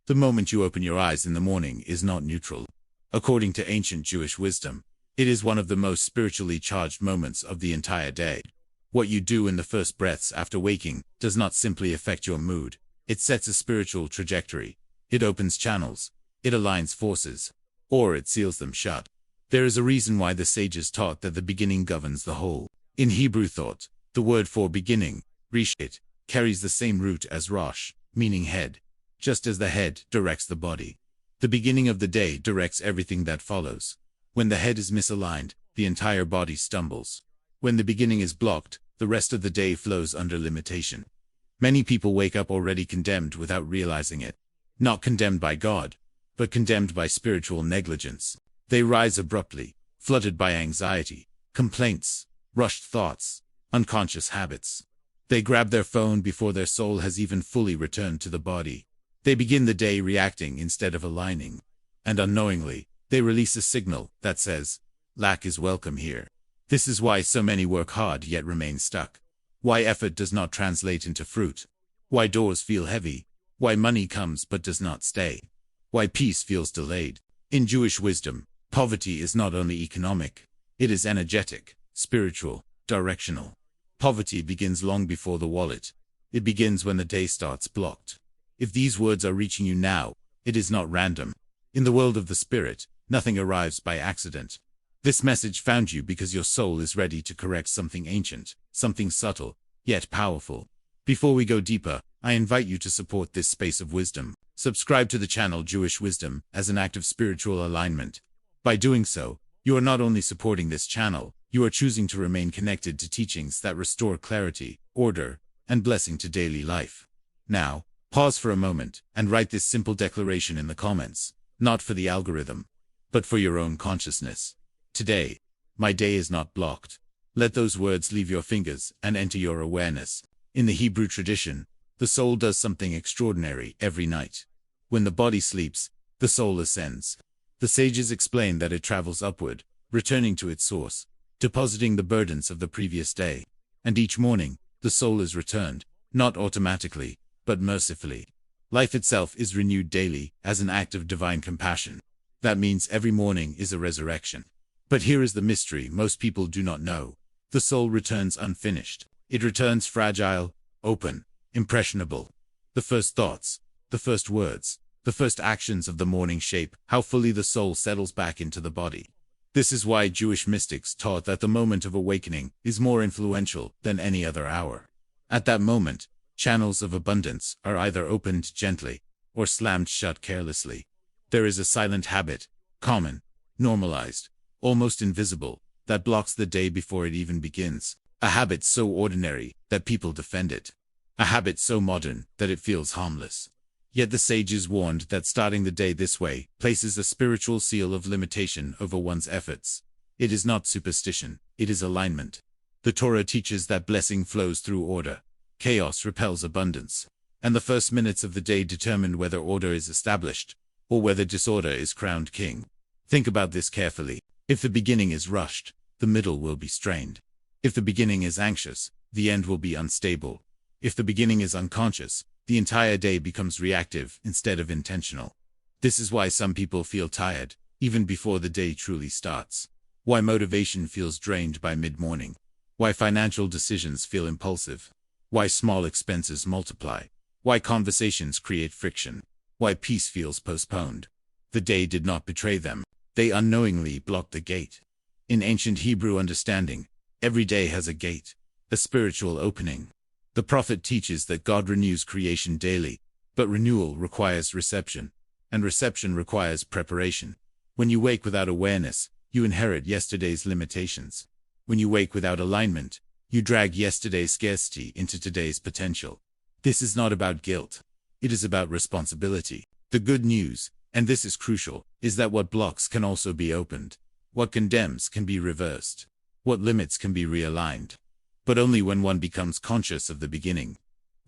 The moment you open your eyes in the morning is not neutral. According to ancient Jewish wisdom, it is one of the most spiritually charged moments of the entire day. What you do in the first breaths after waking does not simply affect your mood. It sets a spiritual trajectory. It opens channels. It aligns forces. Or it seals them shut. There is a reason why the sages taught that the beginning governs the whole. In Hebrew thought, the word for beginning, reshit, carries the same root as rosh, meaning head. Just as the head directs the body, the beginning of the day directs everything that follows. When the head is misaligned, the entire body stumbles. When the beginning is blocked, the rest of the day flows under limitation. Many people wake up already condemned without realizing it. Not condemned by God, but condemned by spiritual negligence. They rise abruptly, flooded by anxiety, complaints, rushed thoughts, unconscious habits. They grab their phone before their soul has even fully returned to the body. They begin the day reacting instead of aligning. And unknowingly, they release a signal that says, lack is welcome here. This is why so many work hard yet remain stuck. Why effort does not translate into fruit. Why doors feel heavy. Why money comes but does not stay. Why peace feels delayed. In Jewish wisdom, poverty is not only economic, it is energetic, spiritual, directional. Poverty begins long before the wallet. It begins when the day starts blocked. If these words are reaching you now, it is not random. In the world of the spirit, nothing arrives by accident. This message found you because your soul is ready to correct something ancient, something subtle, yet powerful. Before we go deeper, I invite you to support this space of wisdom. Subscribe to the channel Jewish Wisdom as an act of spiritual alignment. By doing so, you are not only supporting this channel, you are choosing to remain connected to teachings that restore clarity, order, and blessing to daily life. Now, pause for a moment and write this simple declaration in the comments, not for the algorithm, but for your own consciousness. Today, my day is not blocked. Let those words leave your fingers and enter your awareness. In the Hebrew tradition, the soul does something extraordinary every night. When the body sleeps, the soul ascends. The sages explain that it travels upward, returning to its source, depositing the burdens of the previous day. And each morning, the soul is returned, not automatically, but mercifully. Life itself is renewed daily as an act of divine compassion. That means every morning is a resurrection. But here is the mystery most people do not know. The soul returns unfinished. It returns fragile, open, impressionable. The first thoughts, the first words, the first actions of the morning shape how fully the soul settles back into the body. This is why Jewish mystics taught that the moment of awakening is more influential than any other hour. At that moment, channels of abundance are either opened gently or slammed shut carelessly. There is a silent habit, common, normalized, almost invisible, that blocks the day before it even begins. A habit so ordinary that people defend it. A habit so modern that it feels harmless. Yet the sages warned that starting the day this way places a spiritual seal of limitation over one's efforts. It is not superstition, it is alignment. The Torah teaches that blessing flows through order. Chaos repels abundance. And the first minutes of the day determine whether order is established, or whether disorder is crowned king. Think about this carefully. If the beginning is rushed, the middle will be strained. If the beginning is anxious, the end will be unstable. If the beginning is unconscious, the entire day becomes reactive instead of intentional. This is why some people feel tired, even before the day truly starts. Why motivation feels drained by mid-morning. Why financial decisions feel impulsive. Why small expenses multiply. Why conversations create friction. Why peace feels postponed. The day did not betray them. They unknowingly blocked the gate. In ancient Hebrew understanding, every day has a gate, a spiritual opening. The prophet teaches that God renews creation daily, but renewal requires reception, and reception requires preparation. When you wake without awareness, you inherit yesterday's limitations. When you wake without alignment, you drag yesterday's scarcity into today's potential. This is not about guilt. It is about responsibility. The good news, and this is crucial, is that what blocks can also be opened. What condemns can be reversed. What limits can be realigned. But only when one becomes conscious of the beginning.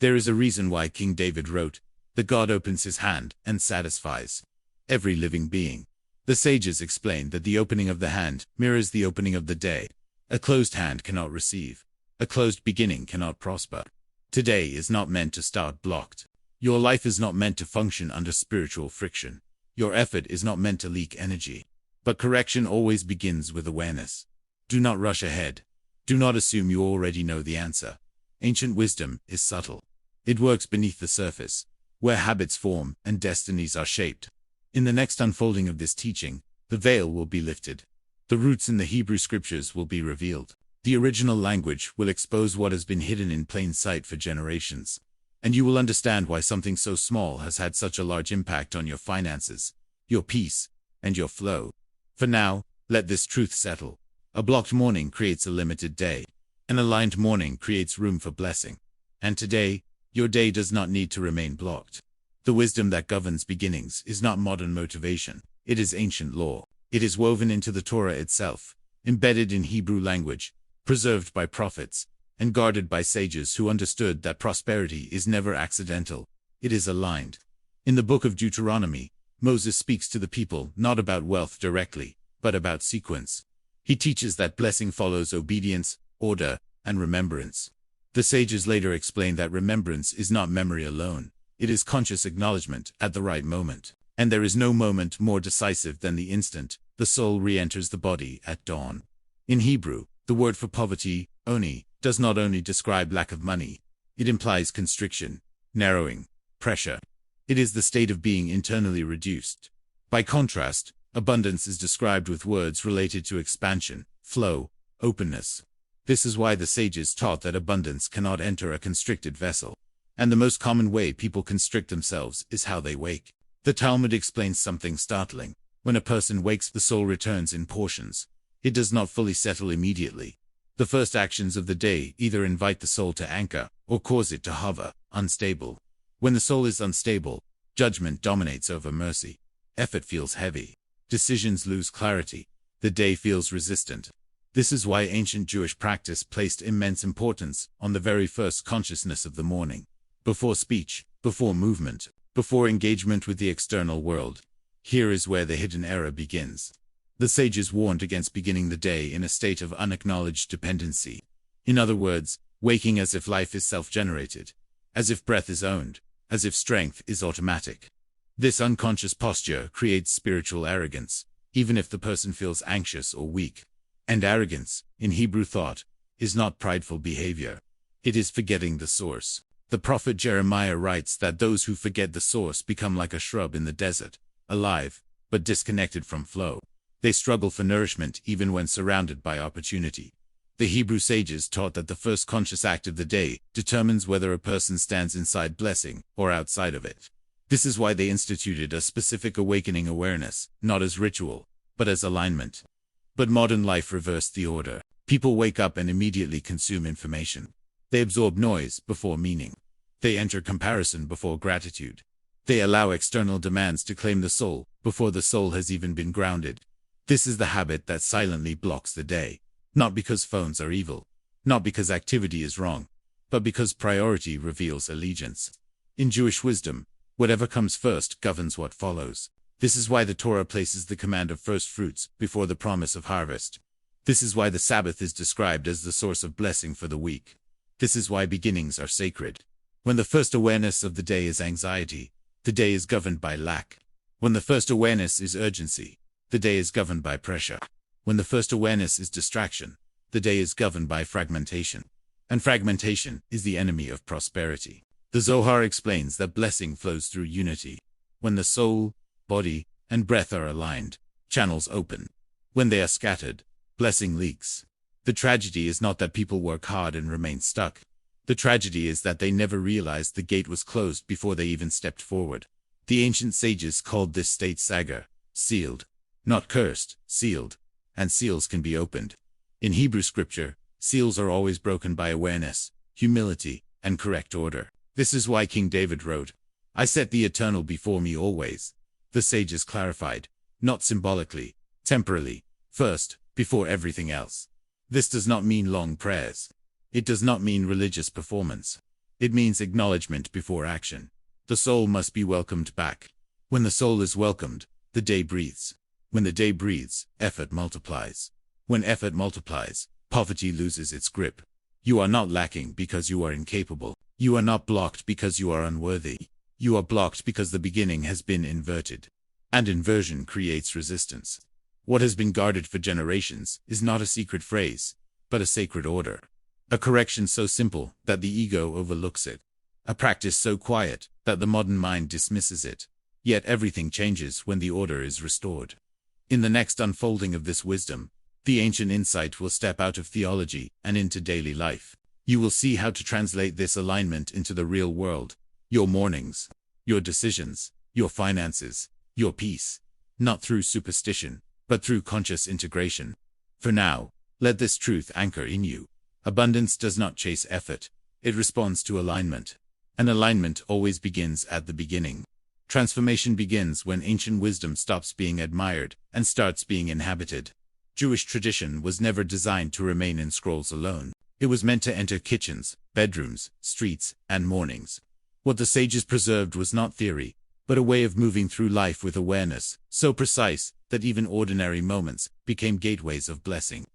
There is a reason why King David wrote, "The God opens his hand and satisfies every living being." The sages explain that the opening of the hand mirrors the opening of the day. A closed hand cannot receive. A closed beginning cannot prosper. Today is not meant to start blocked. Your life is not meant to function under spiritual friction. Your effort is not meant to leak energy. But correction always begins with awareness. Do not rush ahead. Do not assume you already know the answer. Ancient wisdom is subtle. It works beneath the surface, where habits form and destinies are shaped. In the next unfolding of this teaching, the veil will be lifted. The roots in the Hebrew scriptures will be revealed. The original language will expose what has been hidden in plain sight for generations. And you will understand why something so small has had such a large impact on your finances, your peace, and your flow. For now, let this truth settle. A blocked morning creates a limited day. An aligned morning creates room for blessing. And today, your day does not need to remain blocked. The wisdom that governs beginnings is not modern motivation. It is ancient law. It is woven into the Torah itself, embedded in Hebrew language, preserved by prophets, and guarded by sages who understood that prosperity is never accidental. It is aligned. In the book of Deuteronomy, Moses speaks to the people not about wealth directly, but about sequence. He teaches that blessing follows obedience, order, and remembrance. The sages later explain that remembrance is not memory alone. It is conscious acknowledgement at the right moment. And there is no moment more decisive than the instant the soul re-enters the body at dawn. In Hebrew, the word for poverty, oni, does not only describe lack of money. It implies constriction, narrowing, pressure. It is the state of being internally reduced. By contrast, abundance is described with words related to expansion, flow, openness. This is why the sages taught that abundance cannot enter a constricted vessel. And the most common way people constrict themselves is how they wake. The Talmud explains something startling. When a person wakes, the soul returns in portions. It does not fully settle immediately. The first actions of the day either invite the soul to anchor or cause it to hover, unstable. When the soul is unstable, judgment dominates over mercy. Effort feels heavy. Decisions lose clarity. The day feels resistant. This is why ancient Jewish practice placed immense importance on the very first consciousness of the morning. Before speech, before movement, before engagement with the external world. Here is where the hidden error begins. The sages warned against beginning the day in a state of unacknowledged dependency. In other words, waking as if life is self-generated, as if breath is owned, as if strength is automatic. This unconscious posture creates spiritual arrogance, even if the person feels anxious or weak. And arrogance, in Hebrew thought, is not prideful behavior. It is forgetting the source. The prophet Jeremiah writes that those who forget the source become like a shrub in the desert, alive, but disconnected from flow. They struggle for nourishment even when surrounded by opportunity. The Hebrew sages taught that the first conscious act of the day determines whether a person stands inside blessing or outside of it. This is why they instituted a specific awakening awareness, not as ritual, but as alignment. But modern life reversed the order. People wake up and immediately consume information. They absorb noise before meaning. They enter comparison before gratitude. They allow external demands to claim the soul before the soul has even been grounded. This is the habit that silently blocks the day. Not because phones are evil, not because activity is wrong, but because priority reveals allegiance. In Jewish wisdom, whatever comes first governs what follows. This is why the Torah places the command of first fruits before the promise of harvest. This is why the Sabbath is described as the source of blessing for the week. This is why beginnings are sacred. When the first awareness of the day is anxiety, the day is governed by lack. When the first awareness is urgency, the day is governed by pressure. When the first awareness is distraction, the day is governed by fragmentation. And fragmentation is the enemy of prosperity. The Zohar explains that blessing flows through unity. When the soul, body, and breath are aligned, channels open. When they are scattered, blessing leaks. The tragedy is not that people work hard and remain stuck. The tragedy is that they never realized the gate was closed before they even stepped forward. The ancient sages called this state sagar, sealed. Not cursed, sealed. And seals can be opened. In Hebrew scripture, seals are always broken by awareness, humility, and correct order. This is why King David wrote, "I set the eternal before me always." The sages clarified, not symbolically, temporally, first, before everything else. This does not mean long prayers. It does not mean religious performance. It means acknowledgement before action. The soul must be welcomed back. When the soul is welcomed, the day breathes. When the day breathes, effort multiplies. When effort multiplies, poverty loses its grip. You are not lacking because you are incapable. You are not blocked because you are unworthy. You are blocked because the beginning has been inverted. And inversion creates resistance. What has been guarded for generations is not a secret phrase, but a sacred order. A correction so simple that the ego overlooks it. A practice so quiet that the modern mind dismisses it. Yet everything changes when the order is restored. In the next unfolding of this wisdom, the ancient insight will step out of theology and into daily life. You will see how to translate this alignment into the real world. Your mornings, your decisions, your finances, your peace. Not through superstition, but through conscious integration. For now, let this truth anchor in you. Abundance does not chase effort. It responds to alignment. And alignment always begins at the beginning. Transformation begins when ancient wisdom stops being admired and starts being inhabited. Jewish tradition was never designed to remain in scrolls alone. It was meant to enter kitchens, bedrooms, streets, and mornings. What the sages preserved was not theory, but a way of moving through life with awareness, so precise that even ordinary moments became gateways of blessing.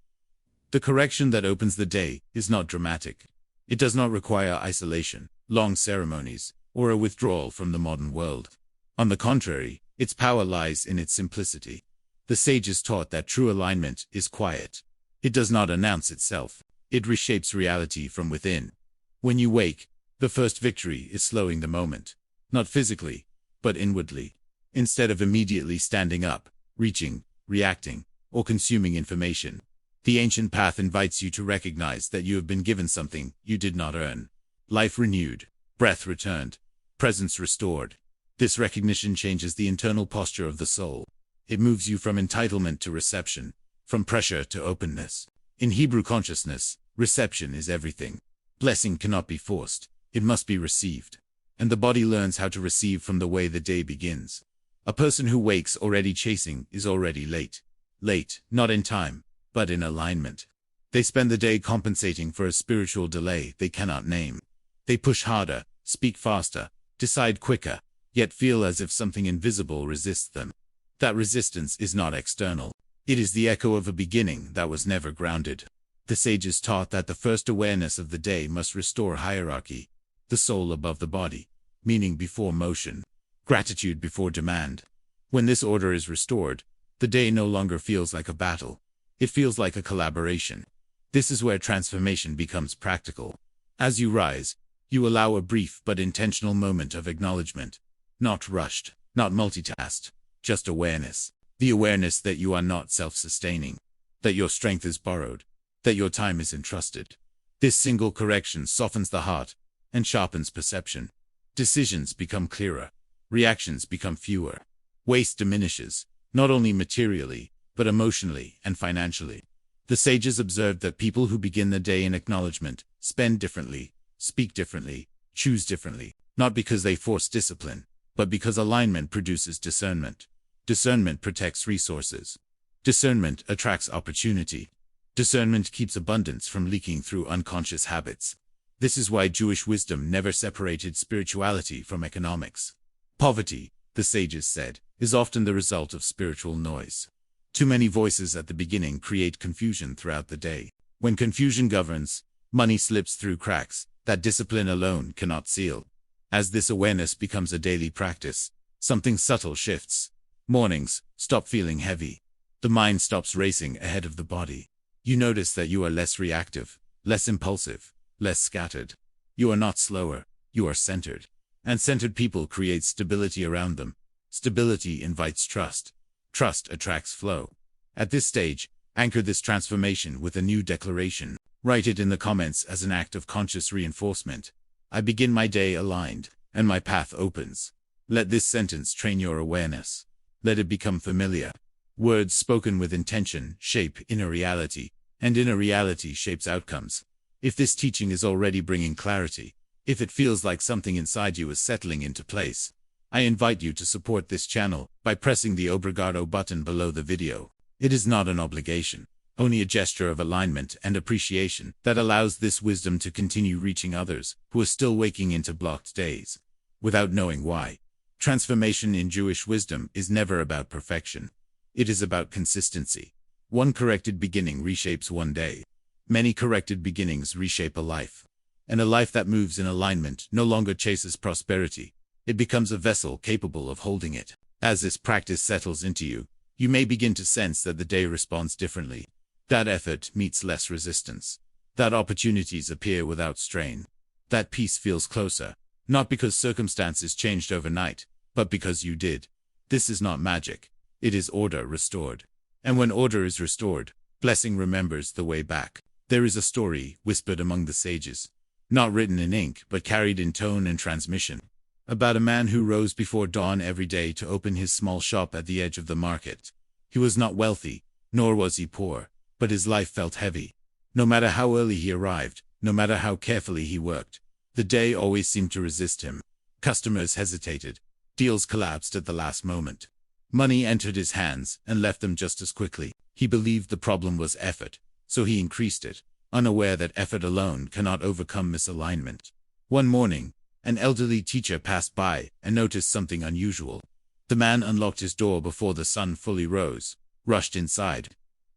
The correction that opens the day is not dramatic. It does not require isolation, long ceremonies, or a withdrawal from the modern world. On the contrary, its power lies in its simplicity. The sages taught that true alignment is quiet. It does not announce itself. It reshapes reality from within. When you wake, the first victory is slowing the moment. Not physically, but inwardly. Instead of immediately standing up, reaching, reacting, or consuming information, the ancient path invites you to recognize that you have been given something you did not earn. Life renewed, breath returned, presence restored. This recognition changes the internal posture of the soul. It moves you from entitlement to reception, from pressure to openness. In Hebrew consciousness, reception is everything. Blessing cannot be forced. It must be received. And the body learns how to receive from the way the day begins. A person who wakes already chasing is already late. Late, not in time, but in alignment. They spend the day compensating for a spiritual delay they cannot name. They push harder, speak faster, decide quicker, yet feel as if something invisible resists them. That resistance is not external. It is the echo of a beginning that was never grounded. The sages taught that the first awareness of the day must restore hierarchy. The soul above the body, meaning before motion, gratitude before demand. When this order is restored, the day no longer feels like a battle. It feels like a collaboration. This is where transformation becomes practical. As you rise, you allow a brief but intentional moment of acknowledgement. Not rushed, not multitasked, just awareness. The awareness that you are not self-sustaining, that your strength is borrowed, that your time is entrusted. This single correction softens the heart and sharpens perception. Decisions become clearer. Reactions become fewer. Waste diminishes, not only materially, but emotionally and financially. The sages observed that people who begin the day in acknowledgement spend differently, speak differently, choose differently, not because they force discipline, but because alignment produces discernment. Discernment protects resources. Discernment attracts opportunity. Discernment keeps abundance from leaking through unconscious habits. This is why Jewish wisdom never separated spirituality from economics. Poverty, the sages said, is often the result of spiritual noise. Too many voices at the beginning create confusion throughout the day. When confusion governs, money slips through cracks that discipline alone cannot seal. As this awareness becomes a daily practice, something subtle shifts. Mornings stop feeling heavy. The mind stops racing ahead of the body. You notice that you are less reactive, less impulsive, less scattered. You are not slower, you are centered. And centered people create stability around them. Stability invites trust. Trust attracts flow. At this stage, anchor this transformation with a new declaration. Write it in the comments as an act of conscious reinforcement. I begin my day aligned, and my path opens. Let this sentence train your awareness. Let it become familiar. Words spoken with intention shape inner reality, and inner reality shapes outcomes. If this teaching is already bringing clarity, if it feels like something inside you is settling into place, I invite you to support this channel by pressing the Obrigado button below the video. It is not an obligation, only a gesture of alignment and appreciation that allows this wisdom to continue reaching others who are still waking into blocked days, without knowing why. Transformation in Jewish wisdom is never about perfection. It is about consistency. One corrected beginning reshapes one day. Many corrected beginnings reshape a life. And a life that moves in alignment no longer chases prosperity, It becomes a vessel capable of holding it. As this practice settles into you, you may begin to sense that the day responds differently. That effort meets less resistance. That opportunities appear without strain. That peace feels closer, not because circumstances changed overnight, but because you did. This is not magic. It is order restored. And when order is restored, blessing remembers the way back. There is a story whispered among the sages, not written in ink but carried in tone and transmission, about a man who rose before dawn every day to open his small shop at the edge of the market. He was not wealthy, nor was he poor, but his life felt heavy. No matter how early he arrived, no matter how carefully he worked, the day always seemed to resist him. Customers hesitated. Deals collapsed at the last moment. Money entered his hands and left them just as quickly. He believed the problem was effort, so he increased it, unaware that effort alone cannot overcome misalignment. One morning, an elderly teacher passed by and noticed something unusual. The man unlocked his door before the sun fully rose, rushed inside,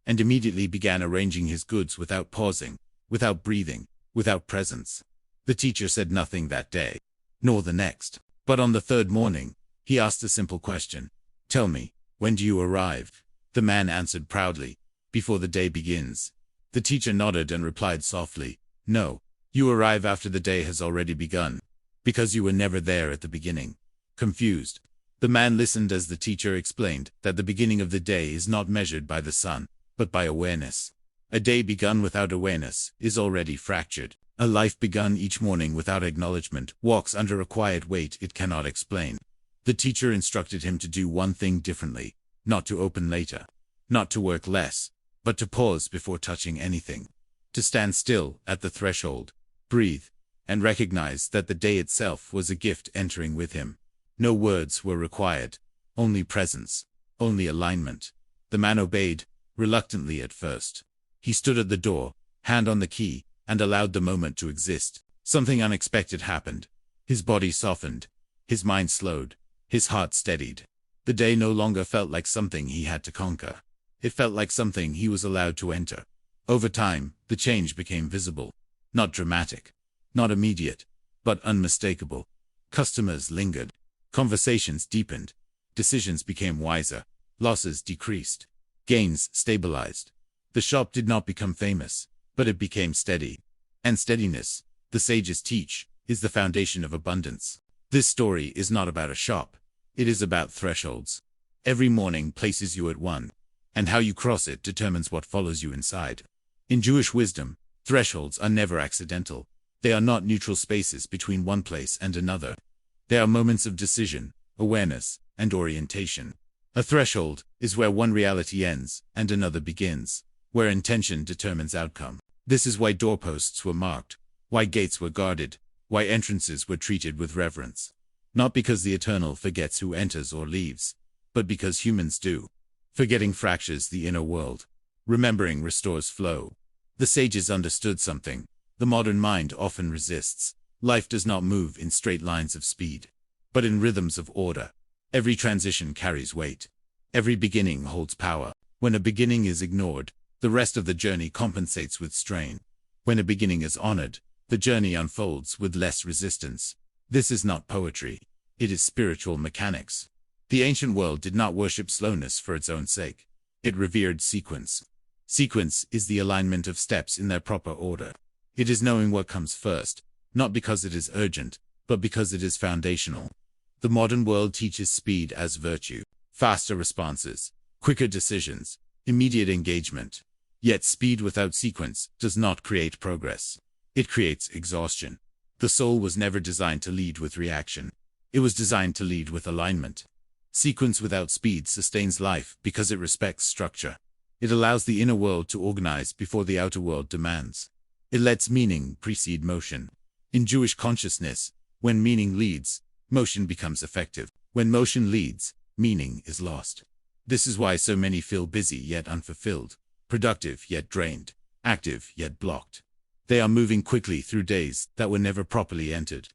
and immediately began arranging his goods without pausing, without breathing, without presence. The teacher said nothing that day, nor the next. But on the third morning, he asked a simple question. "Tell me, when do you arrive?" The man answered proudly, "Before the day begins." The teacher nodded and replied softly, "No, you arrive after the day has already begun, because you were never there at the beginning." Confused, the man listened as the teacher explained that the beginning of the day is not measured by the sun, but by awareness. A day begun without awareness is already fractured. A life begun each morning without acknowledgement walks under a quiet weight it cannot explain. The teacher instructed him to do one thing differently, not to open later, not to work less, but to pause before touching anything, to stand still at the threshold, breathe, and recognize that the day itself was a gift entering with him. No words were required, only presence, only alignment. The man obeyed, reluctantly at first. He stood at the door, hand on the key, and allowed the moment to exist. Something unexpected happened. His body softened, his mind slowed, his heart steadied. The day no longer felt like something he had to conquer. It felt like something he was allowed to enter. Over time, the change became visible. Not dramatic, not immediate, but unmistakable. Customers lingered. Conversations deepened. Decisions became wiser. Losses decreased. Gains stabilized. The shop did not become famous, but it became steady. And steadiness, the sages teach, is the foundation of abundance. This story is not about a shop. It is about thresholds. Every morning places you at one, and how you cross it determines what follows you inside. In Jewish wisdom, thresholds are never accidental. They are not neutral spaces between one place and another. They are moments of decision, awareness, and orientation. A threshold is where one reality ends and another begins, where intention determines outcome. This is why doorposts were marked, why gates were guarded, why entrances were treated with reverence. Not because the eternal forgets who enters or leaves, but because humans do. Forgetting fractures the inner world. Remembering restores flow. The sages understood something. The modern mind often resists. Life does not move in straight lines of speed, but in rhythms of order. Every transition carries weight. Every beginning holds power. When a beginning is ignored, the rest of the journey compensates with strain. When a beginning is honored, the journey unfolds with less resistance. This is not poetry. It is spiritual mechanics. The ancient world did not worship slowness for its own sake. It revered sequence. Sequence is the alignment of steps in their proper order. It is knowing what comes first, not because it is urgent, but because it is foundational. The modern world teaches speed as virtue. Faster responses, quicker decisions, immediate engagement. Yet speed without sequence does not create progress. It creates exhaustion. The soul was never designed to lead with reaction. It was designed to lead with alignment. Sequence without speed sustains life because it respects structure. It allows the inner world to organize before the outer world demands. It lets meaning precede motion. In Jewish consciousness, when meaning leads, motion becomes effective. When motion leads, meaning is lost. This is why so many feel busy yet unfulfilled, productive yet drained, active yet blocked. They are moving quickly through days that were never properly entered.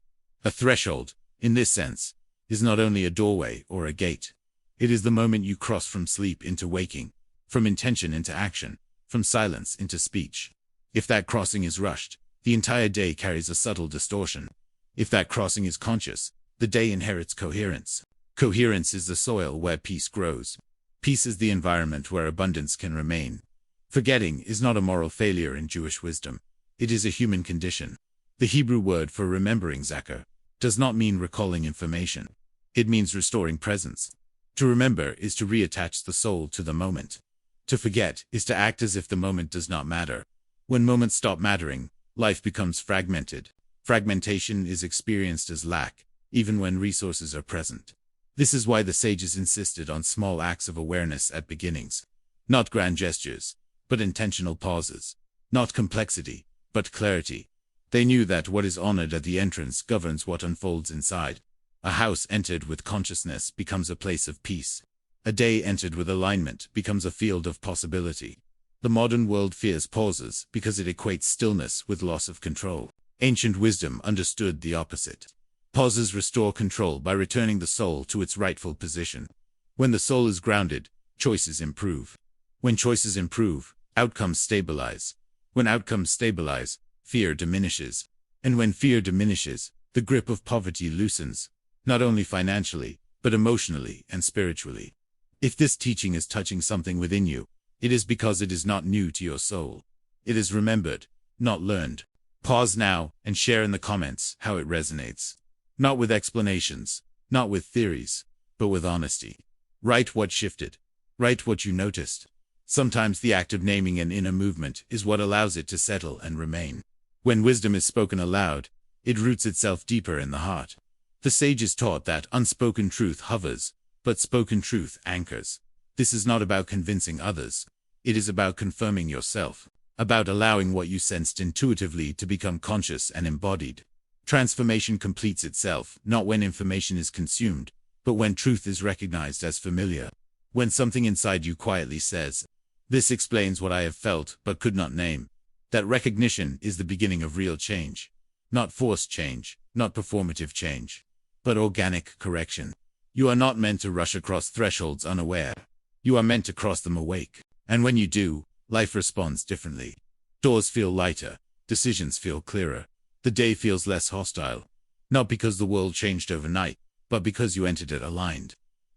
A threshold, in this sense, is not only a doorway or a gate. It is the moment you cross from sleep into waking, from intention into action, from silence into speech. If that crossing is rushed, the entire day carries a subtle distortion. If that crossing is conscious, The day inherits coherence. Coherence is the soil where peace grows. Peace is the environment where abundance can remain. Forgetting is not a moral failure in Jewish wisdom. It is a human condition. The Hebrew word for remembering, zakar, does not mean recalling information. It means restoring presence. To remember is to reattach the soul to the moment. To forget is to act as if the moment does not matter. When moments stop mattering, life becomes fragmented. Fragmentation is experienced as lack, even when resources are present. This is why the sages insisted on small acts of awareness at beginnings. Not grand gestures, but intentional pauses. Not complexity, but clarity. They knew that what is honored at the entrance governs what unfolds inside. A house entered with consciousness becomes a place of peace. A day entered with alignment becomes a field of possibility. The modern world fears pauses because it equates stillness with loss of control. Ancient wisdom understood the opposite. Pauses restore control by returning the soul to its rightful position. When the soul is grounded, choices improve. When choices improve, outcomes stabilize. When outcomes stabilize, fear diminishes. And when fear diminishes, the grip of poverty loosens, not only financially, but emotionally and spiritually. If this teaching is touching something within you, it is because it is not new to your soul. It is remembered, not learned. Pause now and share in the comments how it resonates. Not with explanations, not with theories, but with honesty. Write what shifted. Write what you noticed. Sometimes the act of naming an inner movement is what allows it to settle and remain. When wisdom is spoken aloud, it roots itself deeper in the heart. The sages taught that unspoken truth hovers, but spoken truth anchors. This is not about convincing others. It is about confirming yourself, about allowing what you sensed intuitively to become conscious and embodied. Transformation completes itself, not when information is consumed, but when truth is recognized as familiar. When something inside you quietly says, "This explains what I have felt but could not name." That recognition is the beginning of real change. Not forced change, not performative change, but organic correction. You are not meant to rush across thresholds unaware. You are meant to cross them awake. And when you do, life responds differently. Doors feel lighter, decisions feel clearer. The day feels less hostile. Not because the world changed overnight, but because you entered it aligned.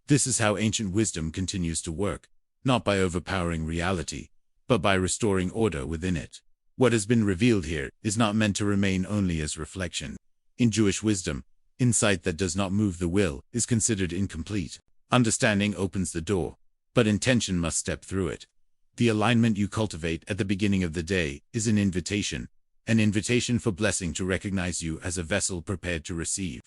This is how ancient wisdom continues to work, not by overpowering reality, but by restoring order within it. What has been revealed here is not meant to remain only as reflection. In Jewish wisdom, insight that does not move the will is considered incomplete. Understanding opens the door, but intention must step through it. The alignment you cultivate at the beginning of the day is an invitation for blessing to recognize you as a vessel prepared to receive.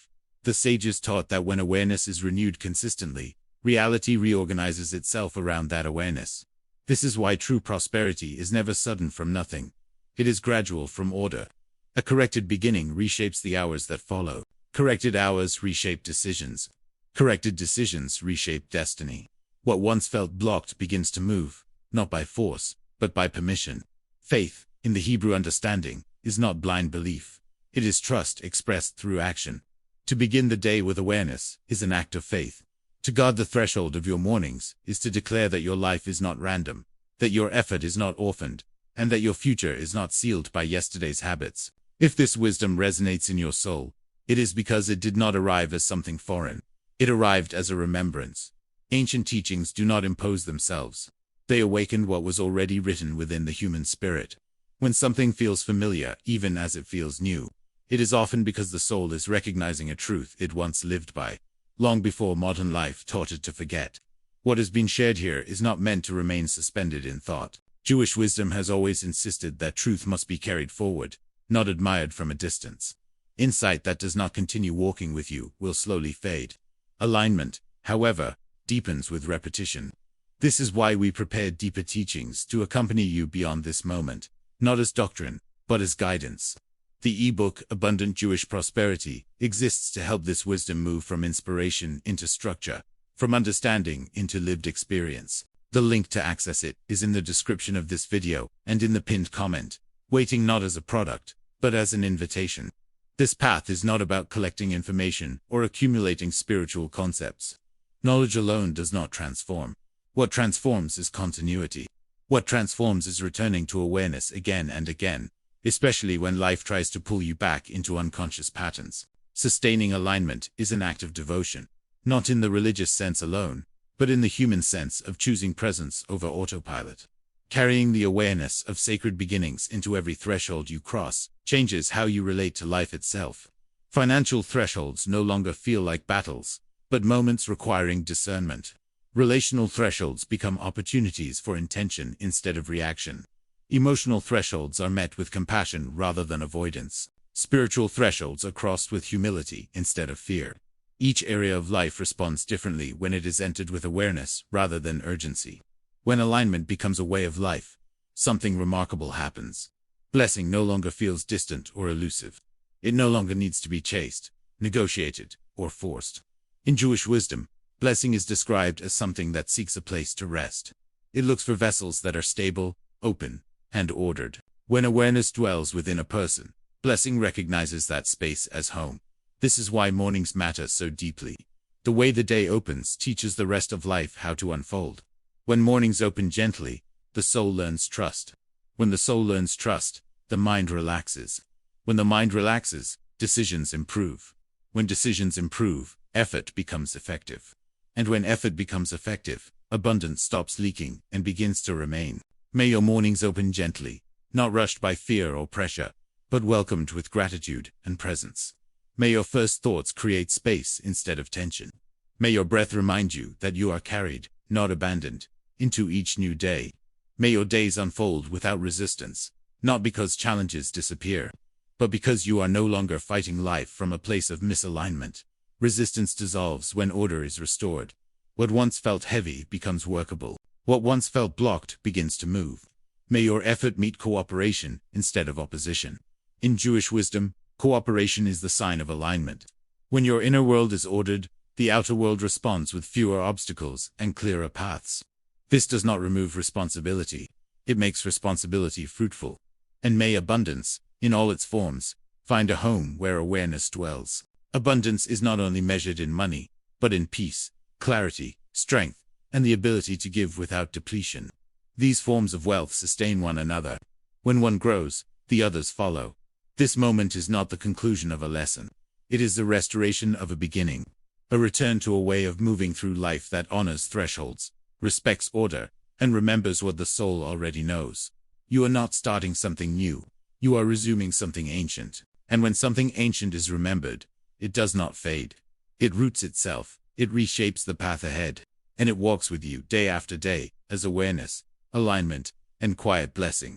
The sages taught that when awareness is renewed consistently, reality reorganizes itself around that awareness. This is why true prosperity is never sudden from nothing. It is gradual from order. A corrected beginning reshapes the hours that follow. Corrected hours reshape decisions. Corrected decisions reshape destiny. What once felt blocked begins to move, not by force, but by permission. Faith, in the Hebrew understanding, is not blind belief. It is trust expressed through action. To begin the day with awareness is an act of faith. To guard the threshold of your mornings is to declare that your life is not random, that your effort is not orphaned, and that your future is not sealed by yesterday's habits. If this wisdom resonates in your soul, it is because it did not arrive as something foreign. It arrived as a remembrance. Ancient teachings do not impose themselves. They awakened what was already written within the human spirit. When something feels familiar, even as it feels new, it is often because the soul is recognizing a truth it once lived by, long before modern life taught it to forget. What has been shared here is not meant to remain suspended in thought. Jewish wisdom has always insisted that truth must be carried forward, not admired from a distance. Insight that does not continue walking with you will slowly fade. Alignment, however, deepens with repetition. This is why we prepared deeper teachings to accompany you beyond this moment, not as doctrine, but as guidance. The ebook, Abundant Jewish Prosperity, exists to help this wisdom move from inspiration into structure, from understanding into lived experience. The link to access it is in the description of this video and in the pinned comment, waiting not as a product, but as an invitation. This path is not about collecting information or accumulating spiritual concepts. Knowledge alone does not transform. What transforms is continuity. What transforms is returning to awareness again and again, especially when life tries to pull you back into unconscious patterns. Sustaining alignment is an act of devotion, not in the religious sense alone, but in the human sense of choosing presence over autopilot. Carrying the awareness of sacred beginnings into every threshold you cross changes how you relate to life itself. Financial thresholds no longer feel like battles, but moments requiring discernment. Relational thresholds become opportunities for intention instead of reaction. Emotional thresholds are met with compassion rather than avoidance. Spiritual thresholds are crossed with humility instead of fear. Each area of life responds differently when it is entered with awareness rather than urgency. When alignment becomes a way of life, something remarkable happens. Blessing no longer feels distant or elusive. It no longer needs to be chased, negotiated, or forced. In Jewish wisdom, blessing is described as something that seeks a place to rest. It looks for vessels that are stable, open, and ordered. When awareness dwells within a person, blessing recognizes that space as home. This is why mornings matter so deeply. The way the day opens teaches the rest of life how to unfold. When mornings open gently, the soul learns trust. When the soul learns trust, the mind relaxes. When the mind relaxes, decisions improve. When decisions improve, effort becomes effective. And when effort becomes effective, abundance stops leaking and begins to remain. May your mornings open gently, not rushed by fear or pressure, but welcomed with gratitude and presence. May your first thoughts create space instead of tension. May your breath remind you that you are carried, not abandoned, into each new day. May your days unfold without resistance, not because challenges disappear, but because you are no longer fighting life from a place of misalignment. Resistance dissolves when order is restored. What once felt heavy becomes workable. What once felt blocked begins to move. May your effort meet cooperation instead of opposition. In Jewish wisdom, cooperation is the sign of alignment. When your inner world is ordered, the outer world responds with fewer obstacles and clearer paths. This does not remove responsibility. It makes responsibility fruitful. And may abundance, in all its forms, find a home where awareness dwells. Abundance is not only measured in money, but in peace, clarity, strength, and the ability to give without depletion. These forms of wealth sustain one another. When one grows, the others follow. This moment is not the conclusion of a lesson. It is the restoration of a beginning, a return to a way of moving through life that honors thresholds, respects order, and remembers what the soul already knows. You are not starting something new. You are resuming something ancient. And when something ancient is remembered, it does not fade. It roots itself, it reshapes the path ahead, and it walks with you day after day as awareness, alignment, and quiet blessing.